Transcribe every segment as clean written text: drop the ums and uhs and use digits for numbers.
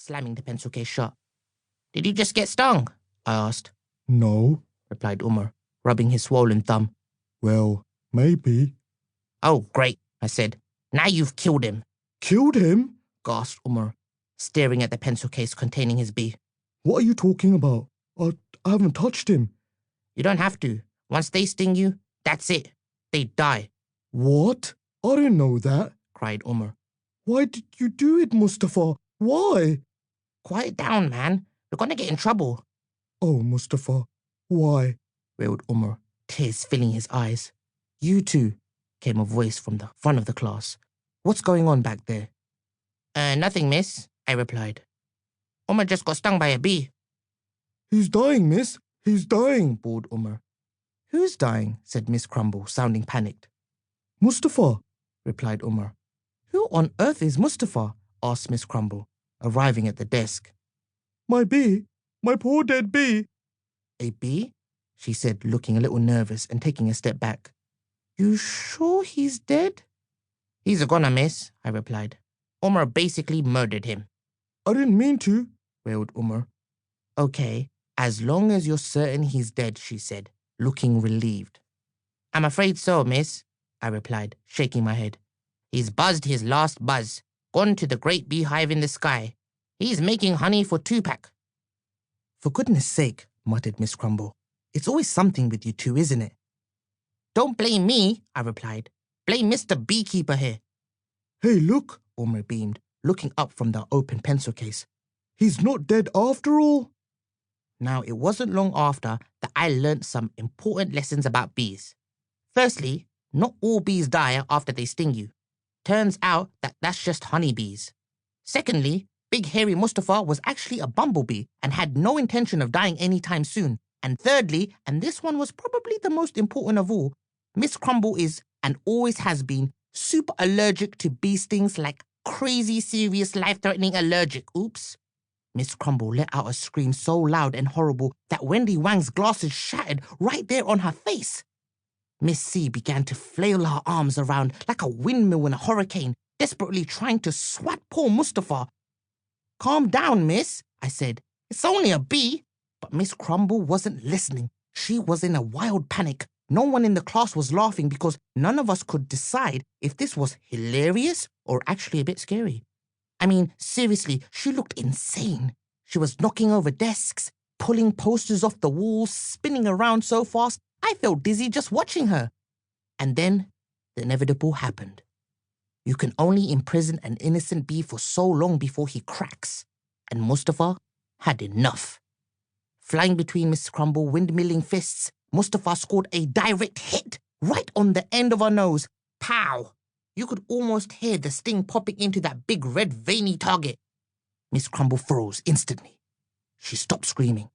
slamming the pencil case shut. Did you just get stung? I asked. No, replied Umar, rubbing his swollen thumb. Well, maybe. Oh, great, I said. Now you've killed him. Killed him? Gasped Umar, staring at the pencil case containing his bee. What are you talking about? I haven't touched him. You don't have to. Once they sting you, that's it. They die. What? I didn't know that, cried Umar. Why did you do it, Mustafa? Why? Quiet down, man. You're gonna get in trouble. Oh, Mustafa, why? Wailed Umar, tears filling his eyes. You too, came a voice from the front of the class. What's going on back there? Nothing, miss, I replied. Umar just got stung by a bee. He's dying, miss. He's dying, bawled Umar. Who's dying? Said Miss Crumble, sounding panicked. Mustafa, replied Umar. Who on earth is Mustafa? Asked Miss Crumble, arriving at the desk. My bee. My poor dead bee. A bee? She said, looking a little nervous and taking a step back. You sure he's dead? He's a goner, miss, I replied. Umar basically murdered him. I didn't mean to, wailed Umar. Okay, as long as you're certain he's dead, she said, looking relieved. I'm afraid so, miss, I replied, shaking my head. He's buzzed his last buzz, gone to the great beehive in the sky. He's making honey for Tupac. For goodness sake, muttered Miss Crumble. It's always something with you two, isn't it? Don't blame me, I replied. Blame Mr. Beekeeper here. Hey, look, Umar beamed, looking up from the open pencil case. He's not dead after all. Now, it wasn't long after that I learnt some important lessons about bees. Firstly, not all bees die after they sting you. Turns out that that's just honeybees. Secondly, Big Hairy Mustafa was actually a bumblebee and had no intention of dying anytime soon. And thirdly, and this one was probably the most important of all, Miss Crumble is, and always has been, super allergic to bee stings, like crazy serious life-threatening allergic. Oops. Miss Crumble let out a scream so loud and horrible that Wendy Wang's glasses shattered right there on her face. Miss C began to flail her arms around like a windmill in a hurricane, desperately trying to swat poor Mustafa. Calm down, miss, I said. It's only a bee. But Miss Crumble wasn't listening. She was in a wild panic. No one in the class was laughing because none of us could decide if this was hilarious or actually a bit scary. I mean, seriously, she looked insane. She was knocking over desks, pulling posters off the walls, spinning around so fast, I felt dizzy just watching her. And then the inevitable happened. You can only imprison an innocent bee for so long before he cracks. And Mustafa had enough. Flying between Miss Crumble windmilling fists, Mustafa scored a direct hit right on the end of her nose. Pow! You could almost hear the sting popping into that big red veiny target. Miss Crumble froze instantly. She stopped screaming,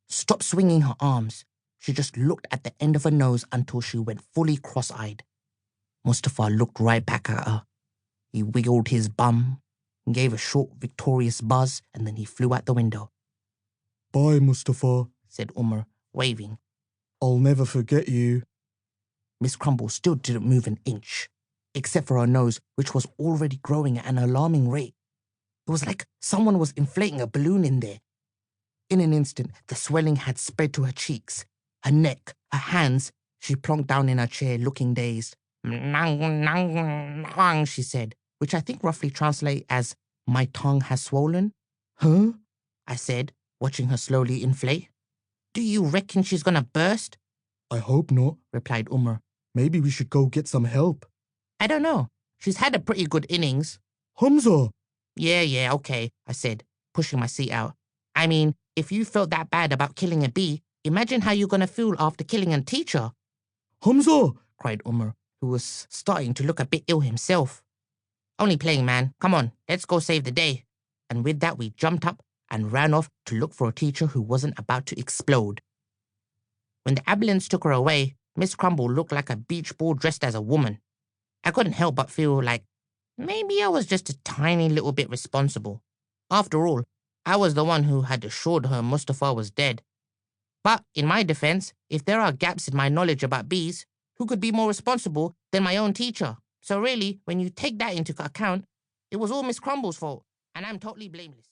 stopped swinging her arms. She just looked at the end of her nose until she went fully cross-eyed. Mustafa looked right back at her. He wiggled his bum, gave a short, victorious buzz, and then he flew out the window. Bye, Mustafa, said Umar, waving. I'll never forget you. Miss Crumble still didn't move an inch, except for her nose, which was already growing at an alarming rate. It was like someone was inflating a balloon in there. In an instant, the swelling had spread to her cheeks, her neck, her hands. She plonked down in her chair, looking dazed. She said, which I think roughly translates as, my tongue has swollen. Huh? I said, watching her slowly inflate. Do you reckon she's gonna burst? I hope not, replied Umar. Maybe we should go get some help. I don't know. She's had a pretty good innings. Humza! Yeah, okay, I said, pushing my seat out. I mean, if you felt that bad about killing a bee, imagine how you're gonna feel after killing a teacher. Humza! cried Umar, who was starting to look a bit ill himself. Only playing, man. Come on, let's go save the day. And with that, we jumped up and ran off to look for a teacher who wasn't about to explode. When the ambulance took her away, Miss Crumble looked like a beach ball dressed as a woman. I couldn't help but feel like maybe I was just a tiny little bit responsible. After all, I was the one who had assured her Mustafa was dead. But in my defense, if there are gaps in my knowledge about bees, who could be more responsible than my own teacher? So really, when you take that into account, it was all Miss Crumble's fault, and I'm totally blameless.